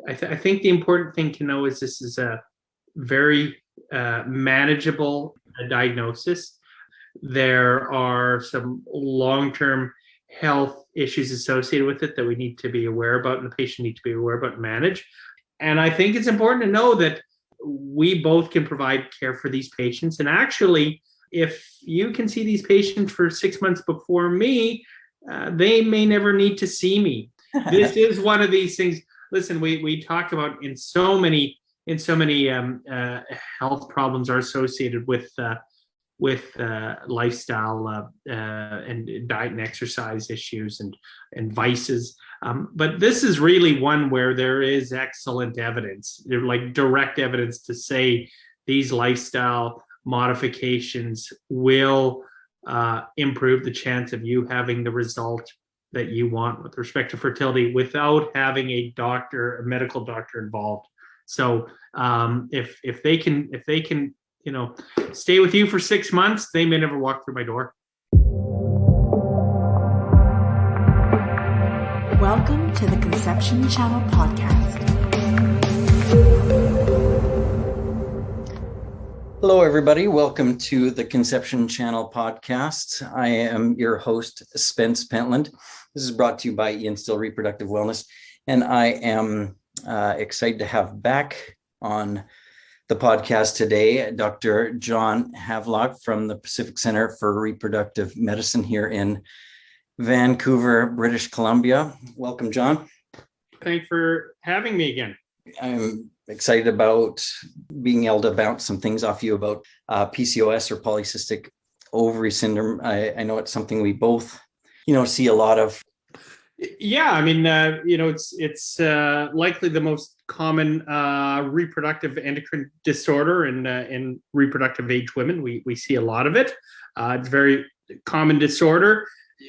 I think the important thing to know is this is a very manageable diagnosis. There are some long-term health issues associated with it that we need to be aware about and the patient need to be aware about and manage. And I think it's important to know that we both can provide care for these patients. And actually, if you can see these patients for 6 months before me, they may never need to see me. This is one of these things. Listen, we talk about in so many health problems are associated with lifestyle and diet and exercise issues and vices. But this is really one where there is excellent evidence, like direct evidence to say these lifestyle modifications will improve the chance of you having the result that you want with respect to fertility without having a medical doctor involved. So if they can, stay with you for 6 months, they may never walk through my door. Welcome to the Conception Channel podcast. Hello, everybody. Welcome to the Conception Channel podcast. I am your host, Spence Pentland. This is brought to you by Ian Still Reproductive Wellness, and I am excited to have back on the podcast today Dr. Jon Havelock from the Pacific Center for Reproductive Medicine here in Vancouver, British Columbia. Welcome, Jon. Thanks for having me again. I'm excited about being able to bounce some things off you about PCOS or polycystic ovary syndrome. I know it's something we both, see a lot of. Yeah, I mean, it's likely the most common reproductive endocrine disorder in reproductive age women. We see a lot of it. It's a very common disorder.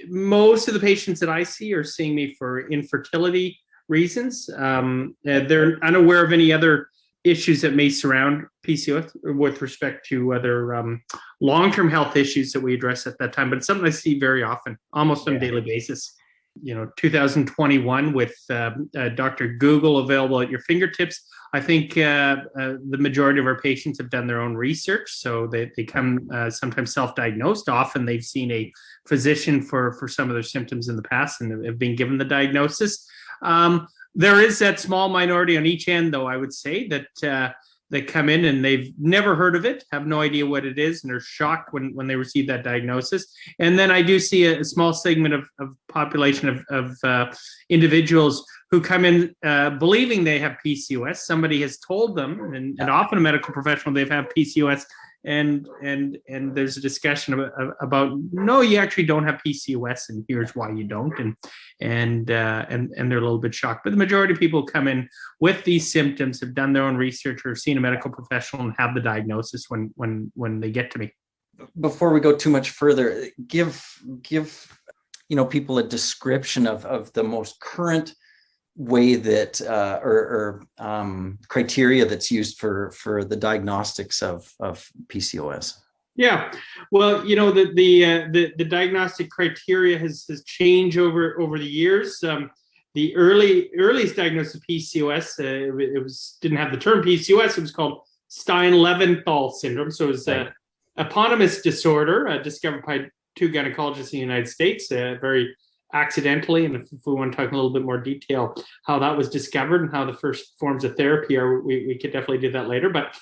Most of the patients that I see are seeing me for infertility reasons. They're unaware of any other issues that may surround PCOS with respect to other long-term health issues that we address at that time. But it's something I see very often, almost on a daily basis. 2021 with Dr. Google available at your fingertips. I think the majority of our patients have done their own research, so they come sometimes self-diagnosed. Often they've seen a physician for some of their symptoms in the past and have been given the diagnosis. There is that small minority on each end, though, I would say, that come in and they've never heard of it, have no idea what it is, and are shocked when they receive that diagnosis. And then I do see a small segment of population of individuals who come in believing they have PCOS. Somebody has told them, and often a medical professional, they've had PCOS, and there's a discussion about no, you actually don't have PCOS, and here's why you don't, and they're a little bit shocked. But the majority of people come in with these symptoms, have done their own research, or seen a medical professional and have the diagnosis when they get to me. Before we go too much further, give people a description of the most current way that or criteria that's used for the diagnostics of PCOS. Yeah, well, the diagnostic criteria has changed over the years. The earliest diagnosis of PCOS, it didn't have the term PCOS. It was called Stein-Leventhal syndrome. So it was an eponymous disorder discovered by two gynecologists in the United States, very accidentally. And if we want to talk a little bit more detail how that was discovered and how the first forms of therapy are, we could definitely do that later. But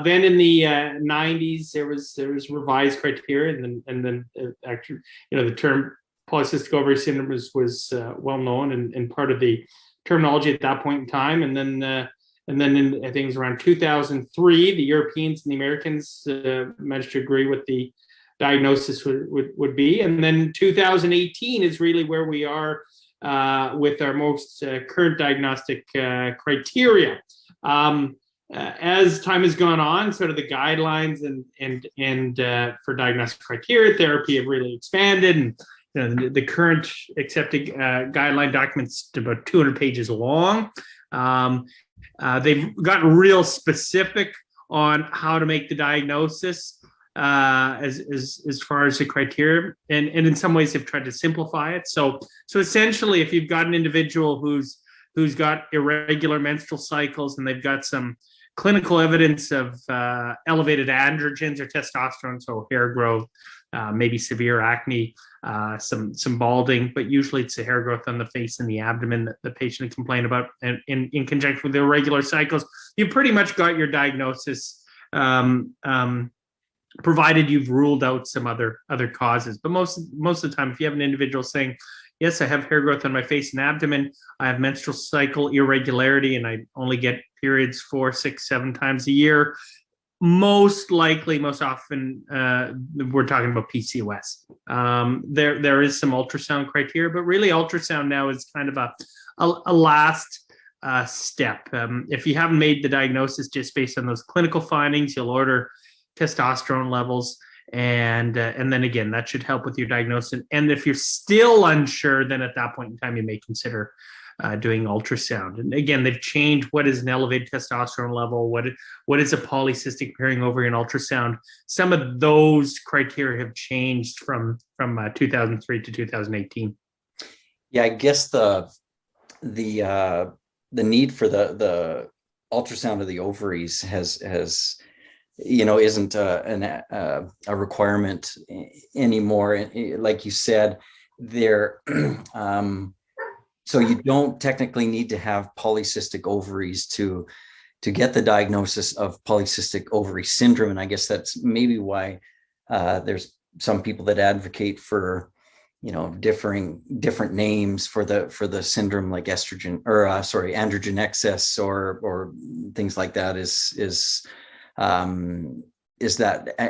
then in the 90s, there was revised criteria, and then actually, the term polycystic ovary syndrome was well known and part of the terminology at that point in time. And then in, I think it was around 2003, the Europeans and the Americans managed to agree with the diagnosis would be. And then 2018 is really where we are with our most current diagnostic criteria. As time has gone on, sort of the guidelines and for diagnostic criteria therapy have really expanded, and the current accepted guideline documents about 200 pages long. They've gotten real specific on how to make the diagnosis as far as the criteria, and in some ways they've tried to simplify it. So essentially, if you've got an individual who's who's got irregular menstrual cycles and they've got some clinical evidence of elevated androgens or testosterone, so hair growth, maybe severe acne, some balding, but usually it's the hair growth on the face and the abdomen that the patient complained about, and in conjunction with the irregular cycles, you've pretty much got your diagnosis, provided you've ruled out some other causes. But most of the time, if you have an individual saying, yes, I have hair growth on my face and abdomen, I have menstrual cycle irregularity, and I only get periods 4, 6, 7 times a year, most often, we're talking about PCOS. There is some ultrasound criteria, but really ultrasound now is kind of a last step. If you haven't made the diagnosis just based on those clinical findings, you'll order testosterone levels, and then again, that should help with your diagnosis. And if you're still unsure, then at that point in time, you may consider doing ultrasound. And again, they've changed what is an elevated testosterone level, what is a polycystic appearing ovary in ultrasound. Some of those criteria have changed from 2003 to 2018. Yeah, I guess the need for the ultrasound of the ovaries has isn't a requirement anymore. Like you said, there. So you don't technically need to have polycystic ovaries to get the diagnosis of polycystic ovary syndrome. And I guess that's maybe why there's some people that advocate for, different names for the syndrome, like androgen excess or things like that.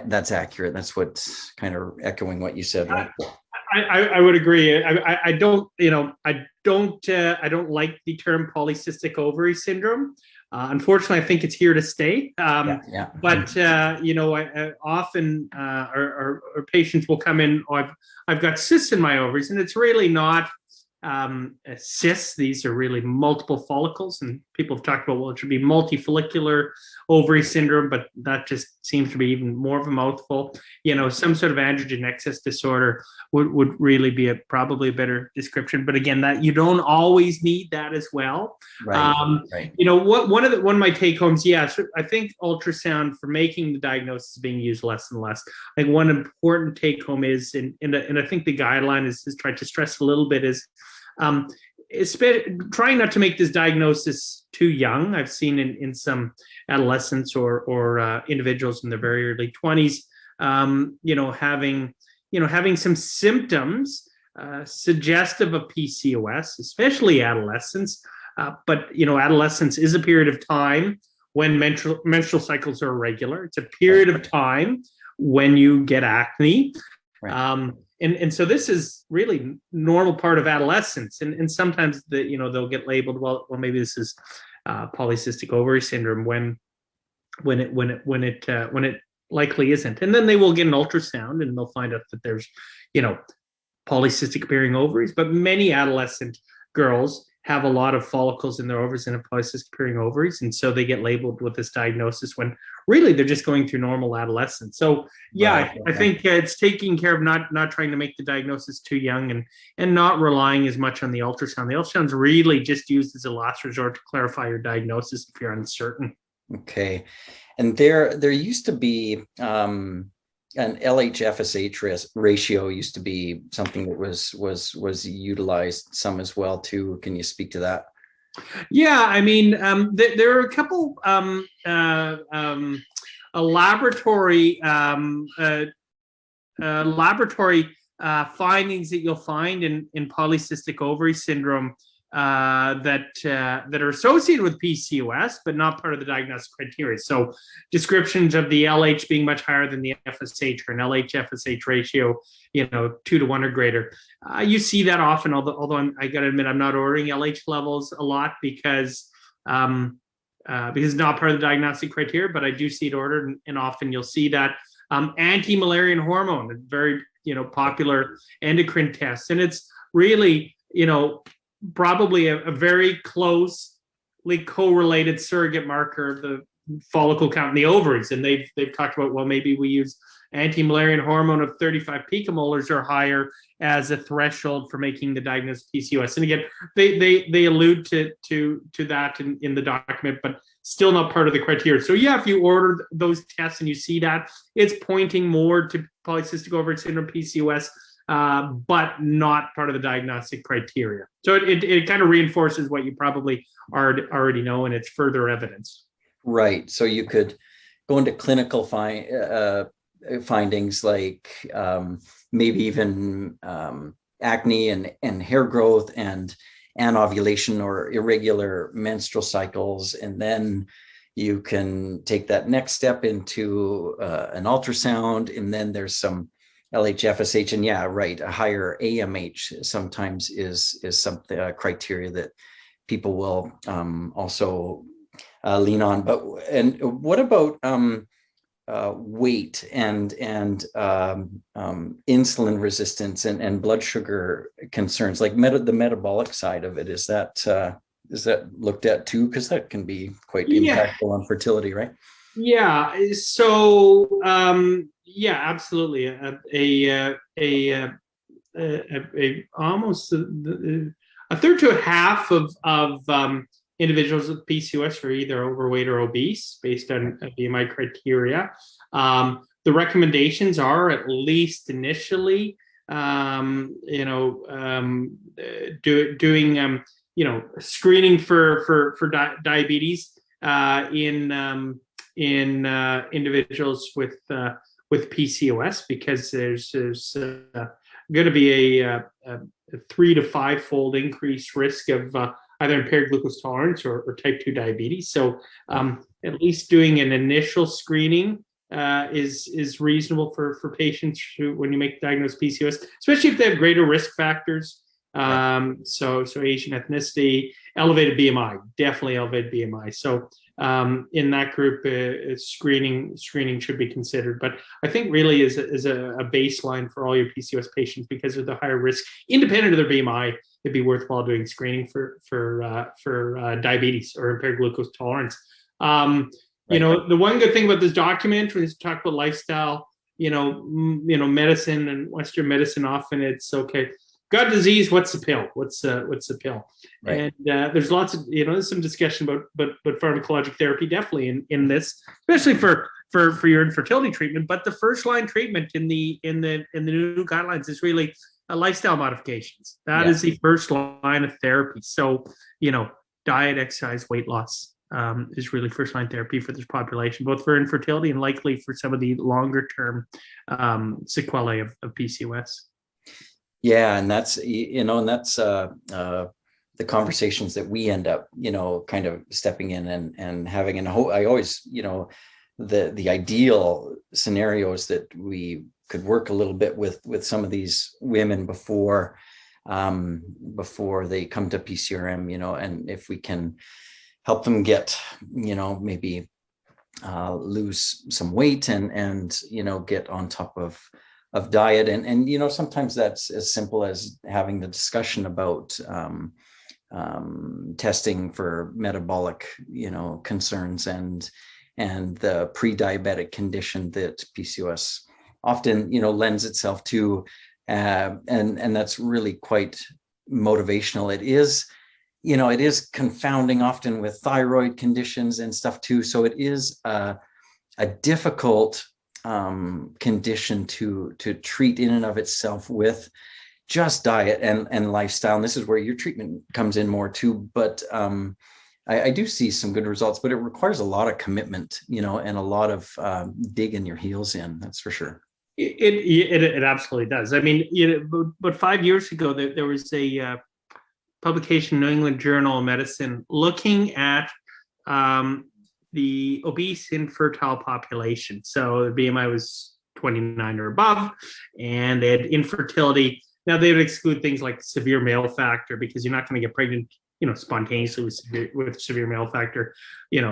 That's accurate? That's what's kind of echoing what you said, right? I would agree. I don't like the term polycystic ovary syndrome. Unfortunately, I think it's here to stay. But I often our patients will come in. Oh, I've got cysts in my ovaries, and it's really not cysts. These are really multiple follicles, and people have talked about, well, it should be multifollicular ovary syndrome, but that just seems to be even more of a mouthful. Some sort of androgen excess disorder would really be probably a better description. But again, that you don't always need that as well. Right. One of my take homes, so I think ultrasound for making the diagnosis is being used less and less. I think one important take home is, and I think the guideline is trying to stress a little bit, is trying not to make this diagnosis too young. I've seen in some adolescents or individuals in their very early 20s, having some symptoms suggestive of PCOS, especially adolescents. But adolescence is a period of time when menstrual cycles are irregular. It's a period of time when you get acne. Right. And so this is really normal part of adolescence, and sometimes they'll get labeled, well maybe this is polycystic ovary syndrome when it likely isn't. And then they will get an ultrasound and they'll find out that there's polycystic appearing ovaries. But many adolescent girls have a lot of follicles in their ovaries and have polycystic appearing ovaries, and so they get labeled with this diagnosis when really they're just going through normal adolescence. So I think it's taking care of not trying to make the diagnosis too young, and not relying as much on the ultrasound. The ultrasound's really just used as a last resort to clarify your diagnosis if you're uncertain. Okay, and there used to be an LH-FSH ratio used to be something that was utilized some as well too. Can you speak to that? Yeah, I mean, there are a couple laboratory findings that you'll find in polycystic ovary syndrome that are associated with PCOS, but not part of the diagnostic criteria. So descriptions of the LH being much higher than the FSH, or an LH-FSH ratio, 2 to 1 or greater. You see that often, although I got to admit, I'm not ordering LH levels a lot because it's not part of the diagnostic criteria, but I do see it ordered, and often you'll see that. Anti-Müllerian hormone, a very popular endocrine test, and it's really probably a very closely correlated surrogate marker of the follicle count in the ovaries. And they've talked about, well, maybe we use anti-Müllerian hormone of 35 picomolars or higher as a threshold for making the diagnosis PCOS. And again, they allude to that in the document, but still not part of the criteria. So yeah, if you order those tests and you see that, it's pointing more to polycystic ovary syndrome, PCOS, but not part of the diagnostic criteria. So it kind of reinforces what you probably already know, and it's further evidence. Right. So you could go into clinical findings like maybe even acne and hair growth and anovulation or irregular menstrual cycles. And then you can take that next step into an ultrasound. And then there's some LHFSH, and yeah, right, a higher AMH sometimes is something, criteria that people will also lean on. But and what about weight and insulin resistance and blood sugar concerns, like the metabolic side of it? Is that looked at too? Because that can be quite impactful on fertility, right? Yeah. So yeah, absolutely. Almost a third to a half of individuals with PCOS are either overweight or obese based on BMI criteria. The recommendations are, at least initially, doing screening for diabetes in individuals with PCOS, because there's going to be a 3 to 5 fold increased risk of either impaired glucose tolerance or type 2 diabetes. So at least doing an initial screening is reasonable for patients when you make diagnosed PCOS, especially if they have greater risk factors. So Asian ethnicity, elevated BMI, definitely elevated BMI. So in that group, screening should be considered. But I think really is a baseline for all your PCOS patients, because of the higher risk, independent of their BMI, it'd be worthwhile doing screening for diabetes or impaired glucose tolerance. The one good thing about this document, when you talk about lifestyle, medicine and Western medicine, often it's okay. Gut disease, what's the pill? What's the pill? Right. And there's lots of there's some discussion about pharmacologic therapy, definitely in this, especially for your infertility treatment. But the first line treatment in the new guidelines is really lifestyle modifications. That is the first line of therapy. So diet, exercise, weight loss is really first line therapy for this population, both for infertility and likely for some of the longer term sequelae of PCOS. Yeah, and that's the conversations that we end up, kind of stepping in and having. And I always, the ideal scenarios that we could work a little bit with some of these women before they come to PCRM, and if we can help them get, maybe lose some weight and get on top of diet. And sometimes that's as simple as having the discussion about testing for metabolic, concerns and the pre-diabetic condition that PCOS often, lends itself to. And that's really quite motivational. It is confounding often with thyroid conditions and stuff too. So it is a difficult condition to treat in and of itself with just diet and lifestyle. And this is where your treatment comes in more too. But I do see some good results, but it requires a lot of commitment, and a lot of digging your heels in. That's for sure. It absolutely does. I mean, but 5 years ago, there was a publication, New England Journal of Medicine, looking at the obese infertile population. So the BMI was 29 or above, and they had infertility. Now they would exclude things like severe male factor, because you're not going to get pregnant, spontaneously with severe male factor.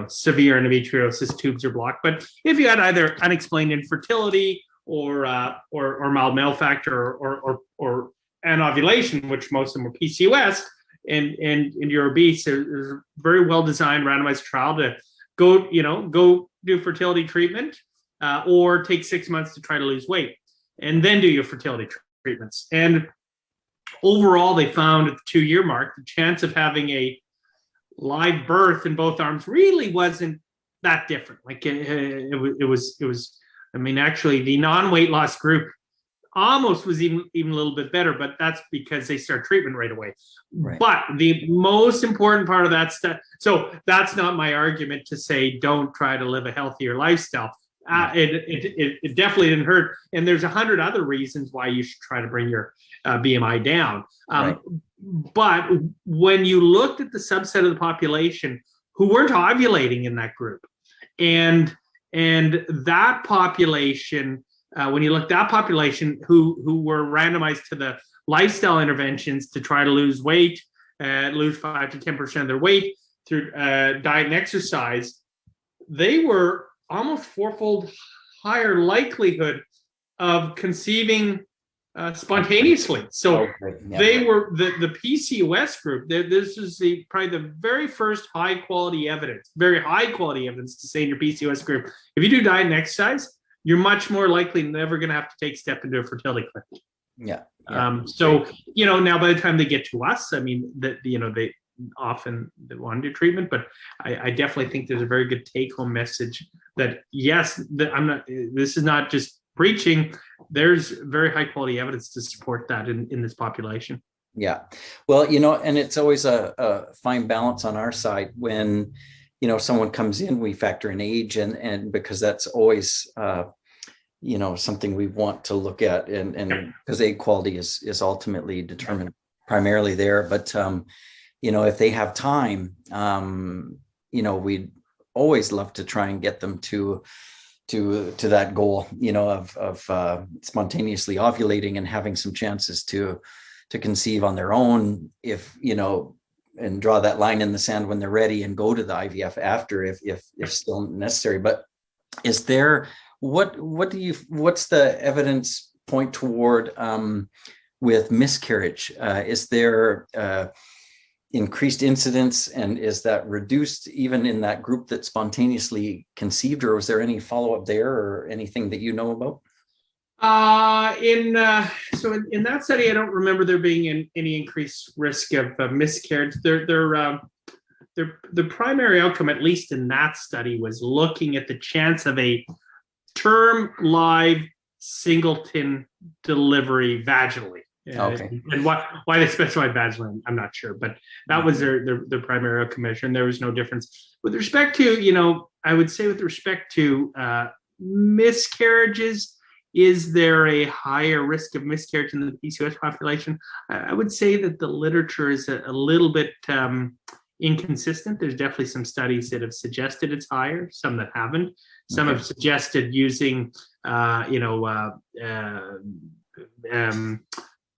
Severe endometriosis, tubes are blocked. But if you had either unexplained infertility or mild male factor or anovulation, which most of them were PCOS, and you're obese, there's a very well designed randomized trial to go do fertility treatment, or take 6 months to try to lose weight, and then do your fertility treatments. And overall, they found at the 2-year mark, the chance of having a live birth in both arms really wasn't that different. Like it was. I mean, actually, the non-weight loss group almost was even a little bit better, but that's because they start treatment right away. Right. But the most important part of that stuff, so that's not my argument to say don't try to live a healthier lifestyle. It definitely didn't hurt. And there's 100 other reasons why you should try to bring your BMI down. Right. But when you looked at the subset of the population who weren't ovulating in that group, and that population, when you look at that population who were randomized to the lifestyle interventions to try to lose weight, lose 5 to 10% of their weight through diet and exercise, they were almost fourfold higher likelihood of conceiving spontaneously. So they were the PCOS group. This is probably the very first very high quality evidence to say in your PCOS group, if you do diet and exercise, you're much more likely never going to have to take a step into a fertility clinic. So, now by the time they get to us, I mean, they often want to do treatment, but I definitely think there's a very good take-home message that, yes, this is not just preaching. There's very high quality evidence to support that in this population. Yeah. Well, and it's always a fine balance on our side when, someone comes in, we factor in age and because that's always, something we want to look at and because egg quality is ultimately determined primarily there. But, if they have time, we'd always love to try and get them to that goal, of spontaneously ovulating and having some chances to conceive on their own, if, and draw that line in the sand when they're ready and go to the IVF after if still necessary. But is there, what's the evidence point toward with miscarriage? Is there increased incidence, and is that reduced even in that group that spontaneously conceived, or was there any follow-up there or anything that you know about? In that study, I don't remember there being any increased risk of miscarriage. The primary outcome, at least in that study, was looking at the chance of a term live singleton delivery vaginally. Okay. And why they specified vaginally, I'm not sure, but that was their primary outcome measure, and there was no difference. With respect to, I would say with respect to miscarriages, is there a higher risk of miscarriage in the PCOS population? I would say that the literature is a little bit inconsistent. There's definitely some studies that have suggested it's higher, some that haven't. Some have suggested using,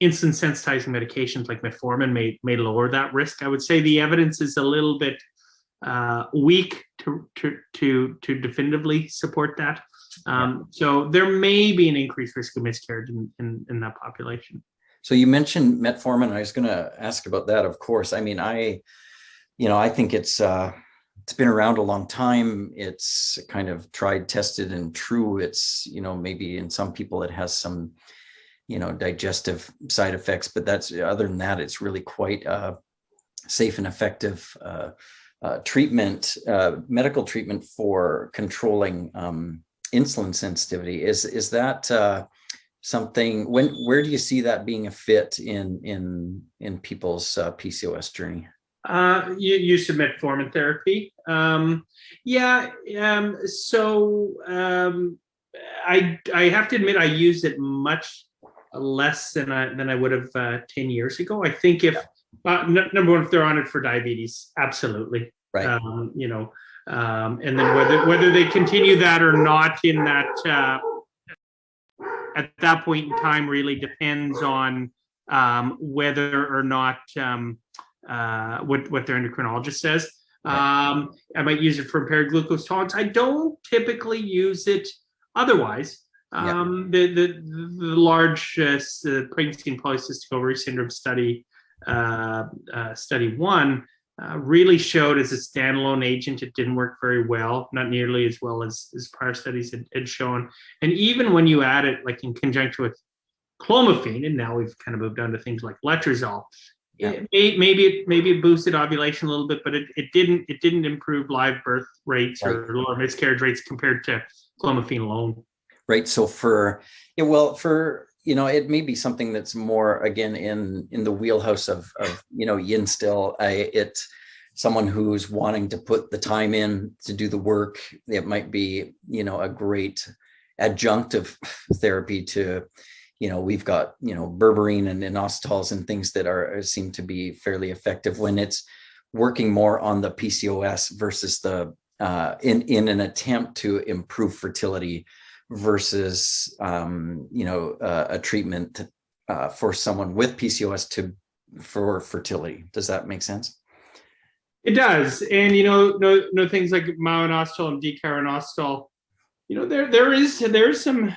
insulin sensitizing medications like metformin may lower that risk. I would say the evidence is a little bit weak to definitively support that. So there may be an increased risk of miscarriage in that population. So you mentioned metformin. I was going to ask about that, of course. I mean, I think it's been around a long time. It's kind of tried, tested, and true. It's, maybe in some people it has some, digestive side effects, but other than that, it's really quite safe and effective treatment, medical treatment for controlling insulin sensitivity. Is that something? Where do you see that being a fit in people's PCOS journey? You submit metformin therapy. So I have to admit I used it much less than I would have 10 years ago. I think if number one, if they're on it for diabetes, absolutely. Right. And then whether they continue that or not in that at that point in time really depends on whether or not what their endocrinologist says. Right. I might use it for impaired glucose tolerance. I don't typically use it otherwise. The large pregnancy and polycystic ovary syndrome study, study 1, really showed as a standalone agent, it didn't work very well, not nearly as well as prior studies had shown. And even when you add it like in conjunction with clomiphene, and now we've kind of moved on to things like letrozole, maybe it boosted ovulation a little bit, but it didn't improve live birth rates or lower miscarriage rates compared to clomiphene alone. Right. So it may be something that's more, again, in the wheelhouse of yin still. It's someone who's wanting to put the time in to do the work. It might be, a great adjunctive therapy to, we've got, berberine and inositols and things that seem to be fairly effective when it's working more on the PCOS versus the in an attempt to improve fertility versus a treatment for someone with PCOS for fertility. Does that make sense? It does. And no things like myo-inositol and D-inositol. There is some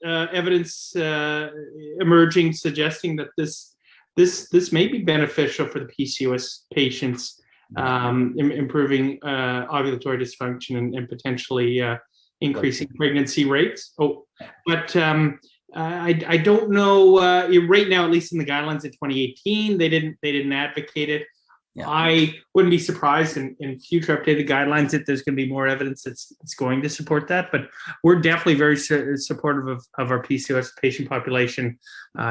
evidence emerging suggesting that this may be beneficial for the PCOS patients, improving ovulatory dysfunction and potentially increasing pregnancy rates. But I don't know. Right now, at least in the guidelines in 2018, they didn't advocate it. Yeah. I wouldn't be surprised in future updated guidelines that there's going to be more evidence that's going to support that. But we're definitely very supportive of our PCOS patient population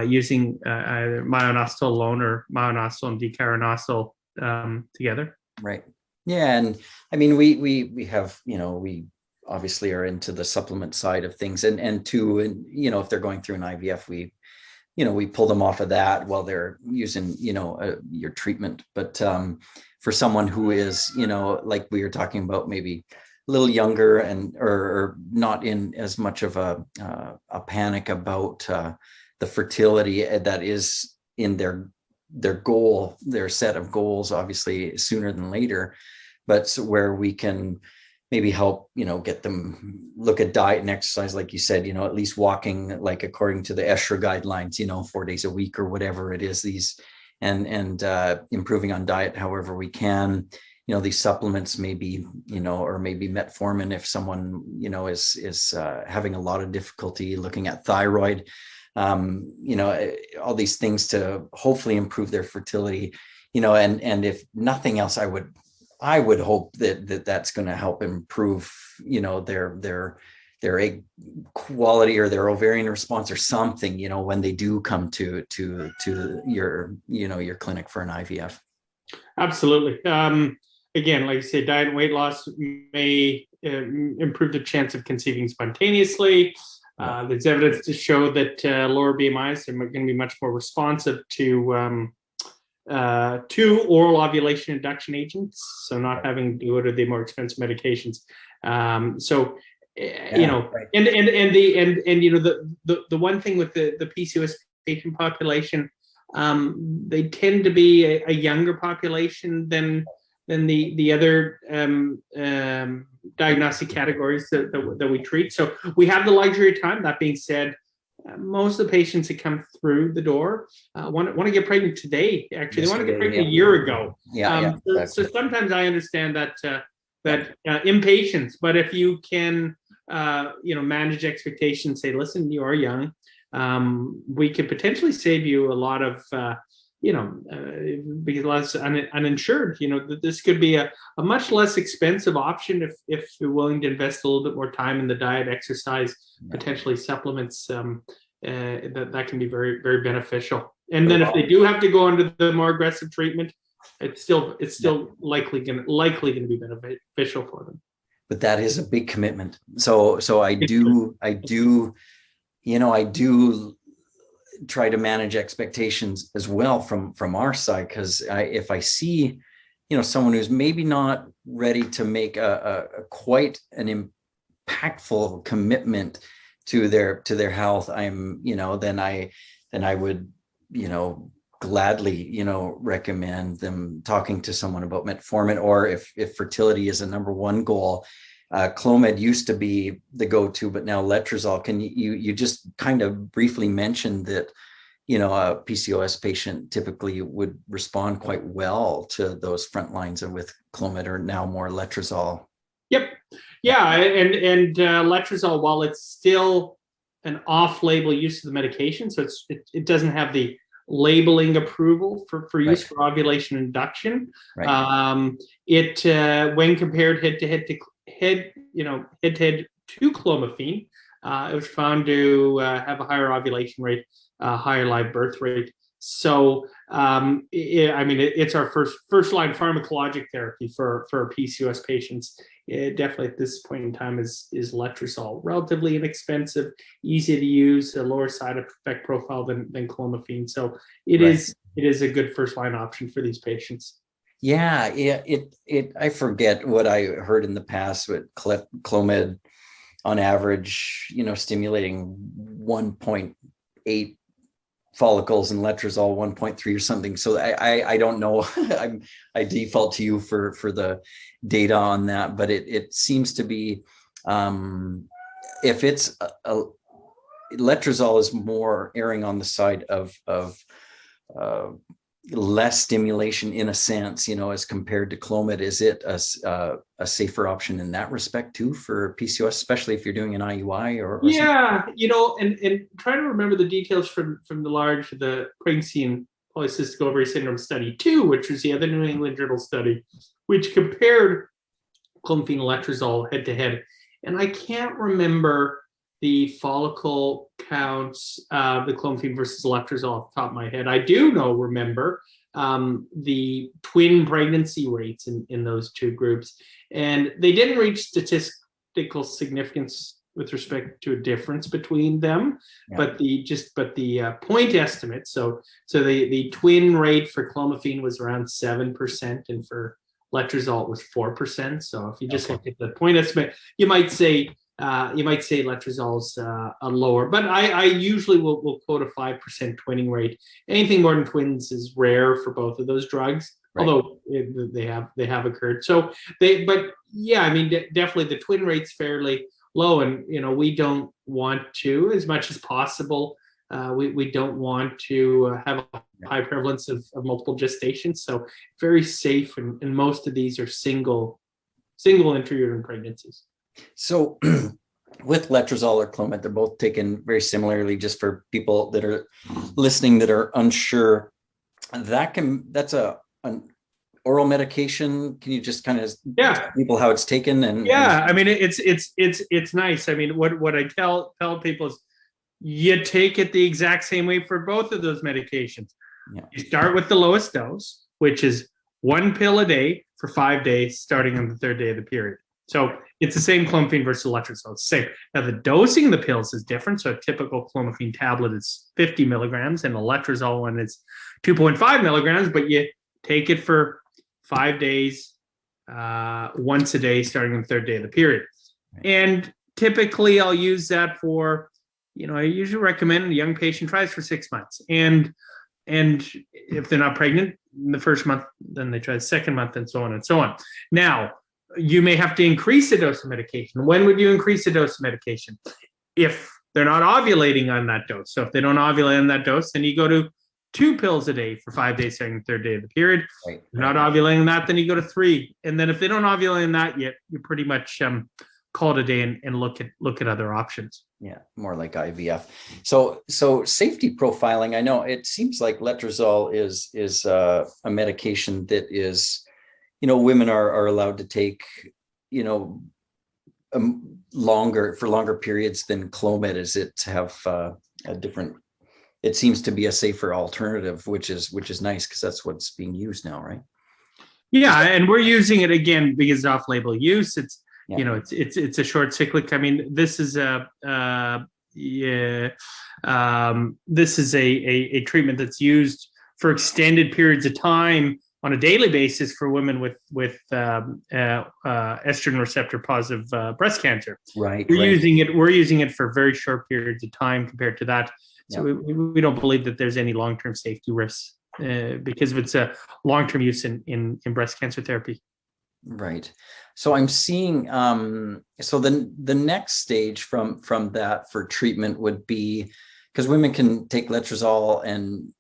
using either myo-inositol alone or myo-inositol and D-inositol together. Right. Yeah, and I mean we have we obviously are into the supplement side of things, and if they're going through an IVF, we pull them off of that while they're using, your treatment. But for someone who is, like we were talking about, maybe a little younger or not in as much of a panic about the fertility that is in their goal, their set of goals, obviously sooner than later, but where we can maybe help, get them look at diet and exercise, like you said, at least walking, like according to the ESHRA guidelines, 4 days a week or whatever it is, and improving on diet however we can. These supplements maybe, or maybe metformin if someone, is having a lot of difficulty looking at thyroid, all these things to hopefully improve their fertility, and if nothing else, I would hope that's going to help improve, their egg quality or their ovarian response or something, when they do come to your clinic for an IVF. Absolutely. Again, like you say, diet and weight loss may improve the chance of conceiving spontaneously. There's evidence to show that lower BMIs are going to be much more responsive to oral ovulation induction agents, so not having to go to the more expensive medications. And the one thing with the PCOS patient population, they tend to be a younger population than the other diagnostic categories that we treat. So we have the luxury of time. That being said, most of the patients that come through the door want to get pregnant today. Actually, they want to get pregnant a year ago. Exactly. So sometimes I understand that impatience, but if you can, manage expectations, say, listen, you are young. We could potentially save you a lot of, because less uninsured. This could be a much less expensive option if you're willing to invest a little bit more time in the diet, exercise, potentially supplements. That can be very, very beneficial. And then if they do have to go into the more aggressive treatment, it's still likely going to be beneficial for them. But that is a big commitment. So I do try to manage expectations as well from our side, because if I see, someone who's maybe not ready to make a quite an impactful commitment to their health, then I would, gladly, recommend them talking to someone about metformin, or if fertility is a number one goal. Clomid used to be the go-to, but now letrozole. Can you just kind of briefly mention that, a PCOS patient typically would respond quite well to those front lines and with Clomid or now more letrozole. Yep. Yeah. And letrozole, while it's still an off-label use of the medication, so it doesn't have the labeling approval for use for ovulation induction. Right. When compared head-to-head to clomiphene, it was found to have a higher ovulation rate, higher live birth rate. So, it's our first line pharmacologic therapy for PCOS patients. Definitely at this point in time is letrozole. Relatively inexpensive, easy to use, a lower side effect profile than clomiphene. So it is a good first line option for these patients. Yeah. I forget what I heard in the past with Clomid on average, stimulating 1.8 follicles and letrozole 1.3 or something. So I don't know. I default to you for the data on that, but it seems to be if it's letrozole is more erring on the side of less stimulation in a sense, as compared to Clomid. Is it a safer option in that respect too for PCOS, especially if you're doing an IUI or yeah, something? And try to remember the details from the pregnancy and polycystic ovary syndrome study 2, which was the other New England Journal study, which compared clomiphene and letrozole head to head. And I can't remember the follicle counts, the clomiphene versus letrozole off the top of my head. I do remember the twin pregnancy rates in those two groups, and they didn't reach statistical significance with respect to a difference between them. Yeah. But the point estimate. So the twin rate for clomiphene was around 7%, and for letrozole it was 4%. So if you just look at the point estimate, you might say letrozole's a lower, but I usually will quote a 5% twinning rate. Anything more than twins is rare for both of those drugs, right. Although they have occurred. So definitely the twin rate's fairly low, and we don't want to, as much as possible, we don't want to have a high prevalence of multiple gestations. So very safe, and most of these are single intrauterine pregnancies. So with letrozole or Clomid, they're both taken very similarly. Just for people that are listening that are unsure, that's an oral medication. Can you just kind of tell people how it's taken? It's nice. I mean, what I tell people is you take it the exact same way for both of those medications. Yeah. You start with the lowest dose, which is 1 pill a day for 5 days, starting on the 3rd day of the period. So it's the same clomiphene versus letrozole. It's the same. Now the dosing of the pills is different. So a typical clomiphene tablet is 50 milligrams, and a letrozole one is 2.5 milligrams. But you take it for 5 days, once a day, starting on the 3rd day of the period. Right. And typically, I'll use that for, I usually recommend a young patient tries for 6 months, and if they're not pregnant in the first month, then they try the second month, and so on and so on. Now, you may have to increase the dose of medication. When would you increase the dose of medication? If they're not ovulating on that dose. So if they don't ovulate on that dose, then you go to 2 pills a day for 5 days, starting the 3rd day of the period. Right. If you're not ovulating on that, then you go to 3. And then if they don't ovulate on that yet, you pretty much call it a day and look at other options. Yeah, more like IVF. So safety profiling. I know it seems like letrozole is a medication that is, women are allowed to take, longer periods than Clomid. Is it to have a different? It seems to be a safer alternative, which is nice, because that's what's being used now, right? Yeah, and we're using it again because it's off-label use. It's it's a short cyclic. I mean, this is a treatment that's used for extended periods of time on a daily basis for women with estrogen receptor positive breast cancer. Right. We're using it for very short periods of time compared to that. So we don't believe that there's any long-term safety risks because of its long-term use in breast cancer therapy. Right. So I'm seeing. So the next stage from that for treatment would be because women can take letrozole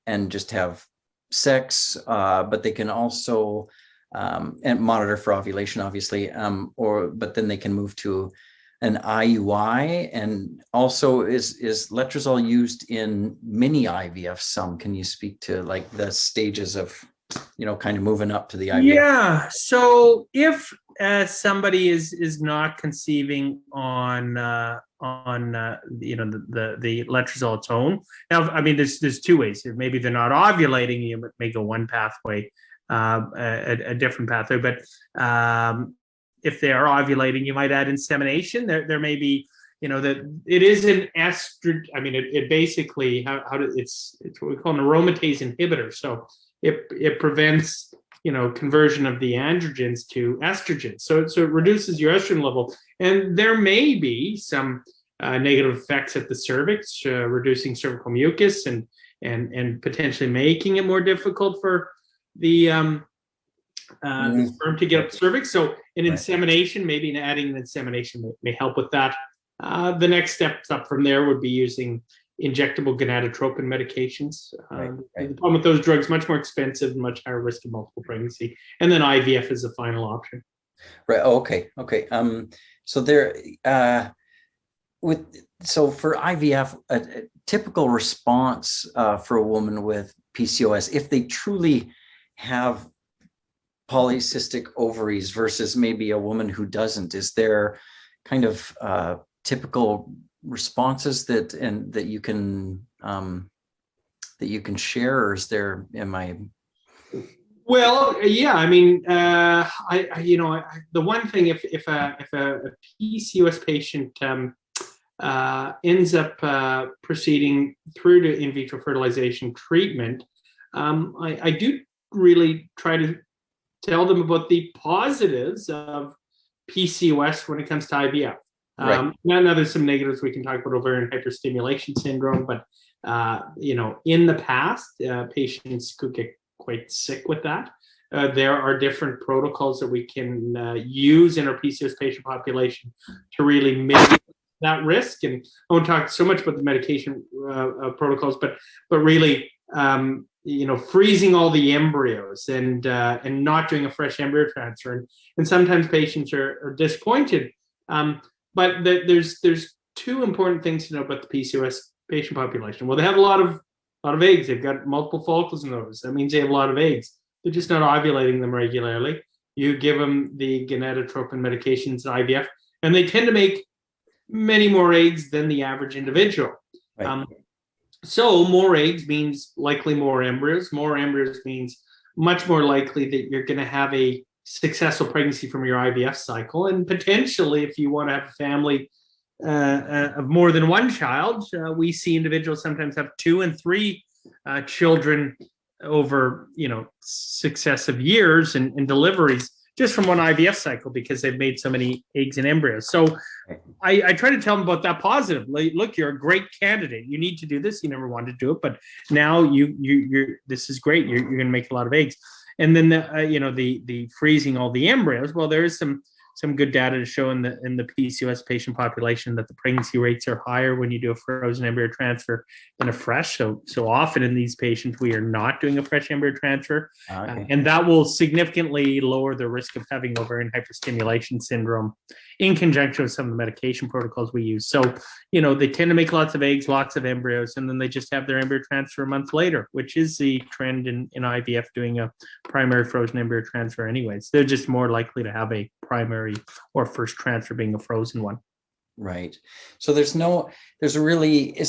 and just have sex, but they can also and monitor for ovulation, obviously, but then they can move to an IUI. And also, is letrozole used in mini IVF? Some, can you speak to like the stages of, kind of moving up to the IVF? Yeah. So if somebody is not conceiving on the letrozole its own. Now, I mean, there's two ways. Maybe they're not ovulating, you may go one pathway, a different pathway. But if they are ovulating, you might add insemination. There may be, that it is an estrogen. I mean, it basically it's what we call an aromatase inhibitor. So it prevents conversion of the androgens to estrogen. So it reduces your estrogen level, and there may be some negative effects at the cervix, reducing cervical mucus and potentially making it more difficult for the sperm to get up the cervix. So an insemination, maybe adding an insemination may help with that. The next steps up from there would be using injectable gonadotropin medications. The problem with those drugs, much more expensive, much higher risk of multiple pregnancy. And then IVF is the final option. Right. Oh, okay. So there, so for IVF, a typical response for a woman with PCOS, if they truly have polycystic ovaries versus maybe a woman who doesn't, is there kind of typical responses that you can share, or is there? Well, yeah. I mean, the one thing, if a PCOS patient ends up proceeding through to in vitro fertilization treatment, I do really try to tell them about the positives of PCOS when it comes to IVF. Now there's some negatives we can talk about, ovarian hyperstimulation syndrome, but in the past, patients could get quite sick with that. There are different protocols that we can use in our PCOS patient population to really mitigate that risk. And I won't talk so much about the medication protocols, but really, freezing all the embryos and not doing a fresh embryo transfer. And sometimes patients are disappointed. But there's two important things to know about the PCOS patient population. Well, they have a lot of eggs. They've got multiple follicles in those. That means they have a lot of eggs. They're just not ovulating them regularly. You give them the gonadotropin medications, IVF, and they tend to make many more eggs than the average individual. So more eggs means likely more embryos. More embryos means much more likely that you're going to have a successful pregnancy from your IVF cycle. And potentially, if you want to have a family of more than one child, we see individuals sometimes have 2 and 3 children over successive years and deliveries just from one IVF cycle, because they've made so many eggs and embryos. So I try to tell them about that positive. Look, you're a great candidate. You need to do this. You never wanted to do it, but now you're this is great. You're going to make a lot of eggs. And then the freezing all the embryos. Well, there is some good data to show in the PCOS patient population that the pregnancy rates are higher when you do a frozen embryo transfer than a fresh. So often in these patients, we are not doing a fresh embryo transfer, and that will significantly lower the risk of having ovarian hyperstimulation syndrome in conjunction with some of the medication protocols we use. So, they tend to make lots of eggs, lots of embryos, and then they just have their embryo transfer a month later, which is the trend in IVF, doing a primary frozen embryo transfer anyways. They're just more likely to have a primary or first transfer being a frozen one. Right. So is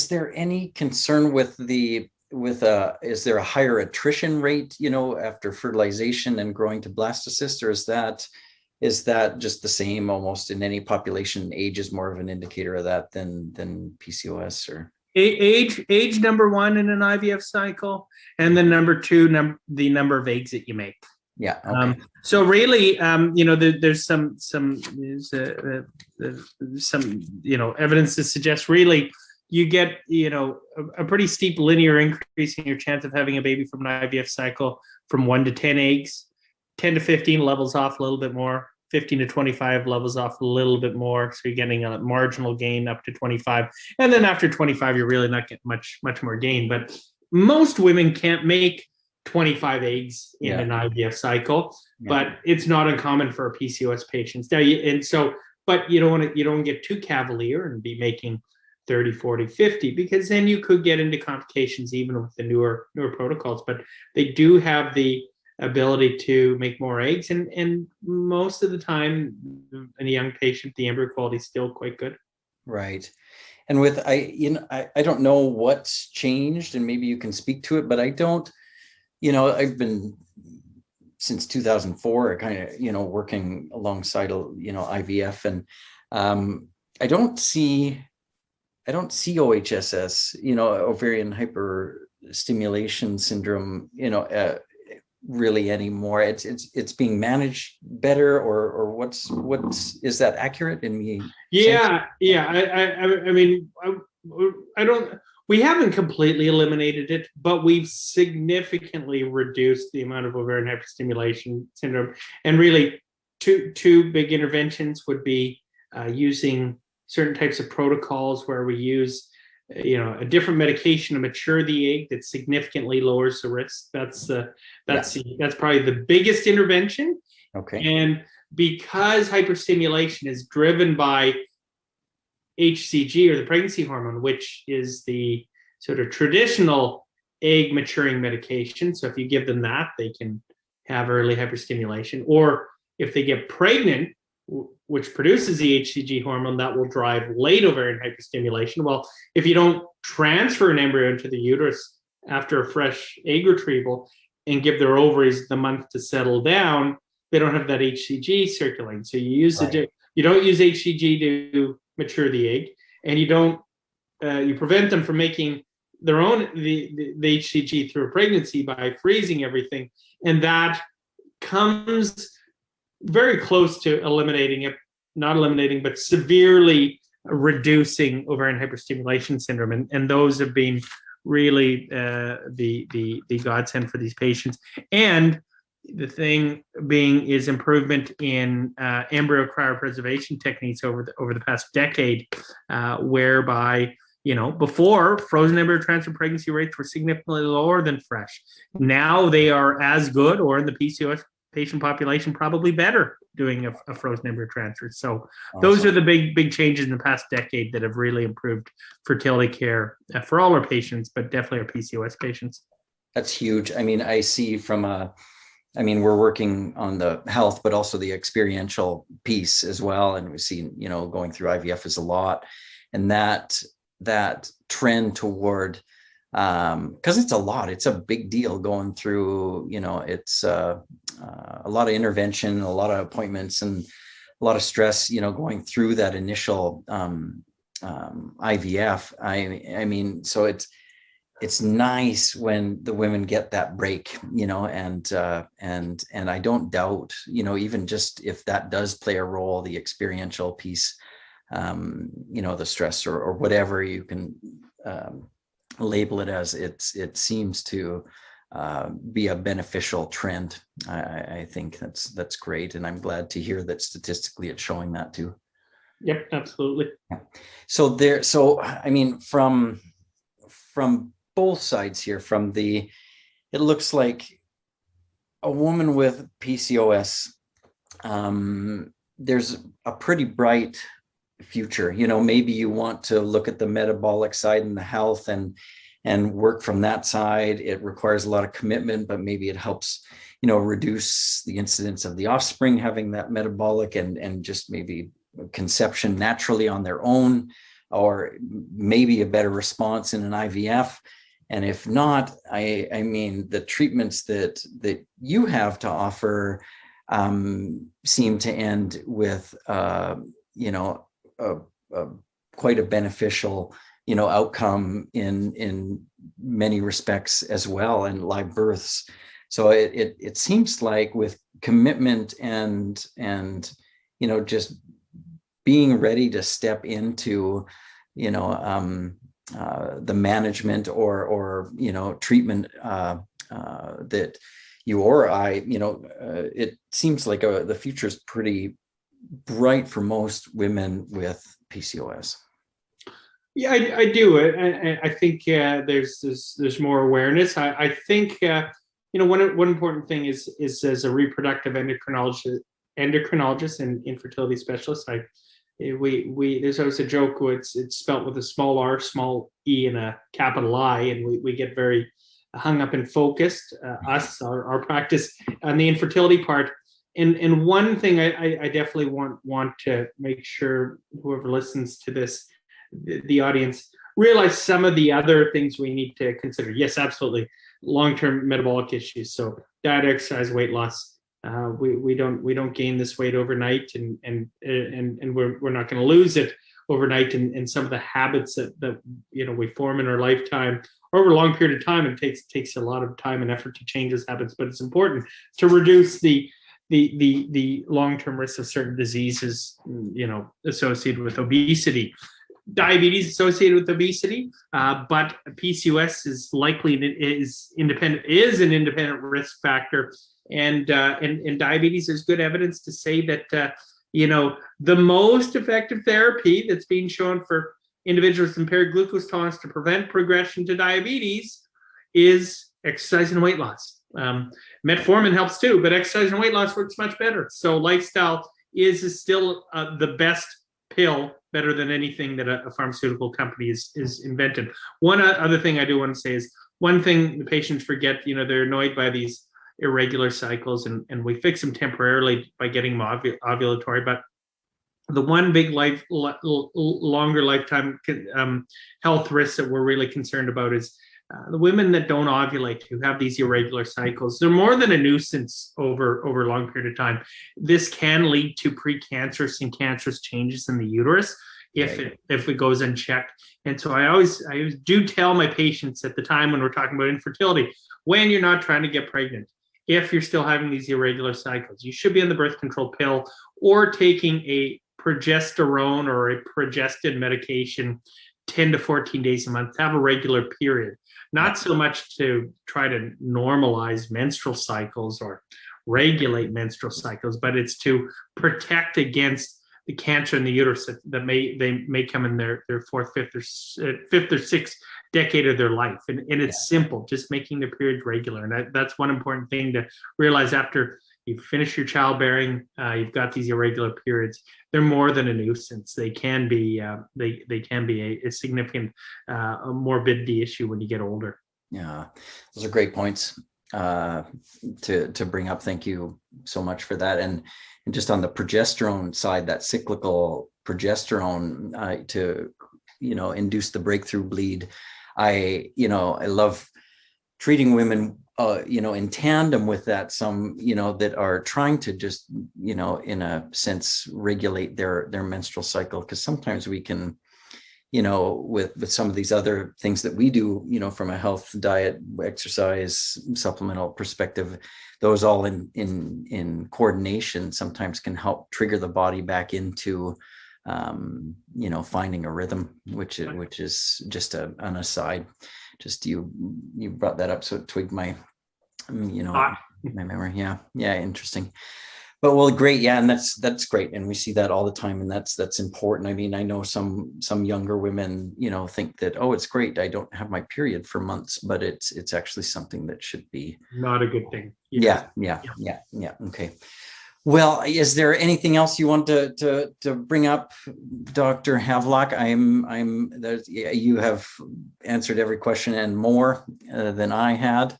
there any concern is there a higher attrition rate, after fertilization and growing to blastocyst, or is that just the same almost in any population? Age is more of an indicator of that than PCOS, or age number one in an IVF cycle, and then number two, the number of eggs that you make. Yeah. Okay. So really, there's some evidence to suggest really you get a pretty steep linear increase in your chance of having a baby from an IVF cycle from 1 to 10 eggs. 10 to 15 levels off a little bit more. 15 to 25 levels off a little bit more. So you're getting a marginal gain up to 25. And then after 25, you're really not getting much more gain. But most women can't make 25 eggs in an IVF cycle, but it's not uncommon for PCOS patients. Now, but you don't get too cavalier and be making 30, 40, 50, because then you could get into complications even with the newer protocols. But they do have the ability to make more eggs, and most of the time in a young patient, the embryo quality is still quite good. Right. And I don't know what's changed, and maybe you can speak to it, but I don't, I've been since 2004 kind of, working alongside, IVF, and I don't see OHSS, ovarian hyperstimulation syndrome, really anymore. It's being managed better, or what's is that accurate in me? Yeah. I mean, I don't. We haven't completely eliminated it, but we've significantly reduced the amount of ovarian hyperstimulation syndrome. And really, two big interventions would be using certain types of protocols where we use, a different medication to mature the egg that significantly lowers the risk. That's probably the biggest intervention. Okay. And because hyperstimulation is driven by HCG, or the pregnancy hormone, which is the sort of traditional egg maturing medication. So if you give them that, they can have early hyperstimulation. Or if they get pregnant, which produces the HCG hormone, that will drive late ovarian hyperstimulation. Well, if you don't transfer an embryo into the uterus after a fresh egg retrieval and give their ovaries the month to settle down, they don't have that HCG circulating. So you don't use HCG to mature the egg, and you prevent them from making their own the HCG through a pregnancy by freezing everything, and that comes very close to not eliminating, but severely reducing ovarian hyperstimulation syndrome, and those have been really the godsend for these patients. And the thing being is improvement in embryo cryopreservation techniques over the past decade, whereby, before, frozen embryo transfer pregnancy rates were significantly lower than fresh. Now they are as good, or in the PCOS patient population, probably better doing a frozen embryo transfer. So awesome. Those are the big changes in the past decade that have really improved fertility care for all our patients, but definitely our PCOS patients. That's huge. I mean, I see we're working on the health, but also the experiential piece as well. And we've seen, going through IVF is a lot. And that trend toward, because it's a lot, it's a big deal going through, it's a lot of intervention, a lot of appointments, and a lot of stress, going through that initial IVF. I mean, so it's nice when the women get that break, and I don't doubt, even just if that does play a role, the experiential piece, the stress or whatever you can label it as, it seems to be a beneficial trend. I think that's great, and I'm glad to hear that statistically it's showing that too. Yep, absolutely. So I mean, from both sides here, it looks like a woman with PCOS, there's a pretty bright future. Maybe you want to look at the metabolic side and the health and work from that side. It requires a lot of commitment, but maybe it helps, reduce the incidence of the offspring having that metabolic, and just maybe conception naturally on their own, or maybe a better response in an IVF. And if not, I mean, the treatments that you have to offer seem to end with, quite a beneficial, outcome in many respects as well, and live births. So it seems like with commitment and just being ready to step into, the management or treatment that, you or I, it seems like the future is pretty bright for most women with PCOS. Yeah, I do. I think there's more awareness. I think one important thing is as a reproductive endocrinologist and infertility specialist, there's always a joke where it's spelt with a small r, small e, and a capital I, and we get very hung up and focused, our practice on the infertility part. And one thing I definitely want to make sure whoever listens to this, the audience, realize some of the other things we need to consider. Yes, absolutely. Long-term metabolic issues. So diet, exercise, weight loss. We don't gain this weight overnight, and we're not going to lose it overnight. And some of the habits that we form in our lifetime over a long period of time, it takes a lot of time and effort to change those habits. But it's important to reduce the long-term risks of certain diseases, associated with obesity. Diabetes associated with obesity, but PCOS is likely an independent risk factor, and diabetes. There's good evidence to say that the most effective therapy that's being shown for individuals with impaired glucose tolerance to prevent progression to diabetes is exercise and weight loss. Metformin helps too, but exercise and weight loss works much better. So lifestyle is still the best pill, better than anything that a pharmaceutical company is invented. One other thing I do want to say is, one thing the patients forget, they're annoyed by these irregular cycles, and we fix them temporarily by getting them ovulatory. But the one big longer lifetime health risk that we're really concerned about is the women that don't ovulate, who have these irregular cycles. They're more than a nuisance over a long period of time. This can lead to precancerous and cancerous changes in the uterus if it goes unchecked. And so I always do tell my patients at the time when we're talking about infertility, when you're not trying to get pregnant, if you're still having these irregular cycles, you should be on the birth control pill or taking a progesterone or a progestin medication 10 to 14 days a month to have a regular period. Not so much to try to normalize menstrual cycles or regulate menstrual cycles, but it's to protect against the cancer in the uterus that may come in their fourth, fifth, or sixth decade of their life. And it's simple, just making their periods regular. And that's one important thing to realize. After you finish your childbearing, you've got these irregular periods. They're more than a nuisance. They can be a significant morbidity issue when you get older. Yeah, those are great points to bring up. Thank you so much for that. And just on the progesterone side, that cyclical progesterone to induce the breakthrough bleed. I love treating women in tandem with that, some, that are trying to just, in a sense, regulate their menstrual cycle. Because sometimes we can, with some of these other things that we do, from a health, diet, exercise, supplemental perspective, those all in coordination sometimes can help trigger the body back into, finding a rhythm, which is just an aside. Just you brought that up, so it twigged my my memory. Yeah, interesting. But well, great. Yeah, and that's great, and we see that all the time, and that's important. I mean, I know some younger women, think that, oh, it's great, I don't have my period for months, but it's actually something that should be not a good thing. Yeah. Okay. Well, is there anything else you want to bring up, Dr. Havelock? You have answered every question and more than I had.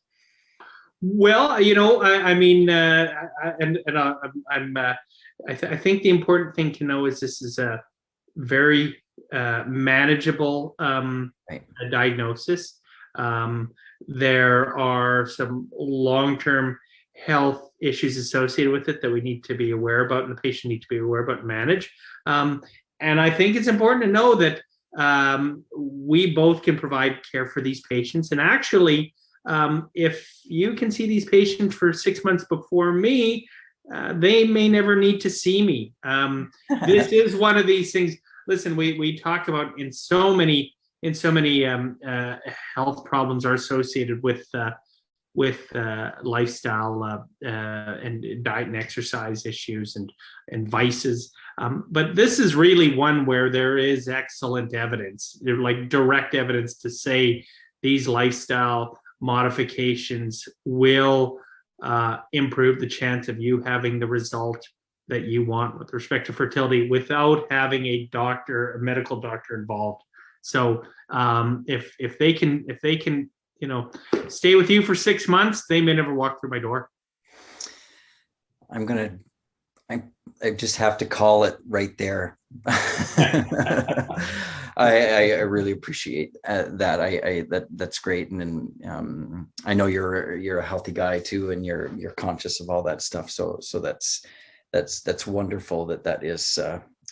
Well, I think the important thing to know is this is a very manageable diagnosis. There are some long-term health issues associated with it that we need to be aware about, and the patient need to be aware about and manage. And I think it's important to know that we both can provide care for these patients. And actually, if you can see these patients for 6 months before me, they may never need to see me. This is one of these things. Listen, we talk about in so many health problems are associated with lifestyle and diet and exercise issues and vices. But this is really one where there is excellent evidence, like direct evidence to say these lifestyle modifications will improve the chance of you having the result that you want with respect to fertility without having a medical doctor involved. So if they can, stay with you for 6 months, they may never walk through my door. I just have to call it right there. I really appreciate that. That's great. And I know you're a healthy guy too, and you're conscious of all that stuff. So that's wonderful that is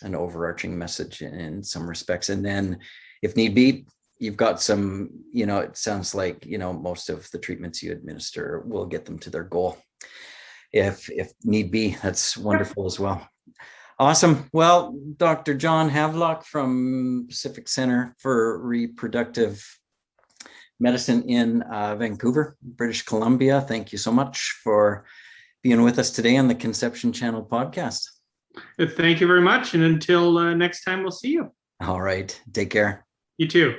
an overarching message in some respects. And then if need be, you've got some, it sounds like, most of the treatments you administer will get them to their goal. If need be, that's wonderful as well. Awesome. Well, Dr. Jon Havelock from Pacific Center for Reproductive Medicine in Vancouver, British Columbia, thank you so much for being with us today on the Conception Channel podcast. Thank you very much. And until next time, we'll see you. All right. Take care. You too.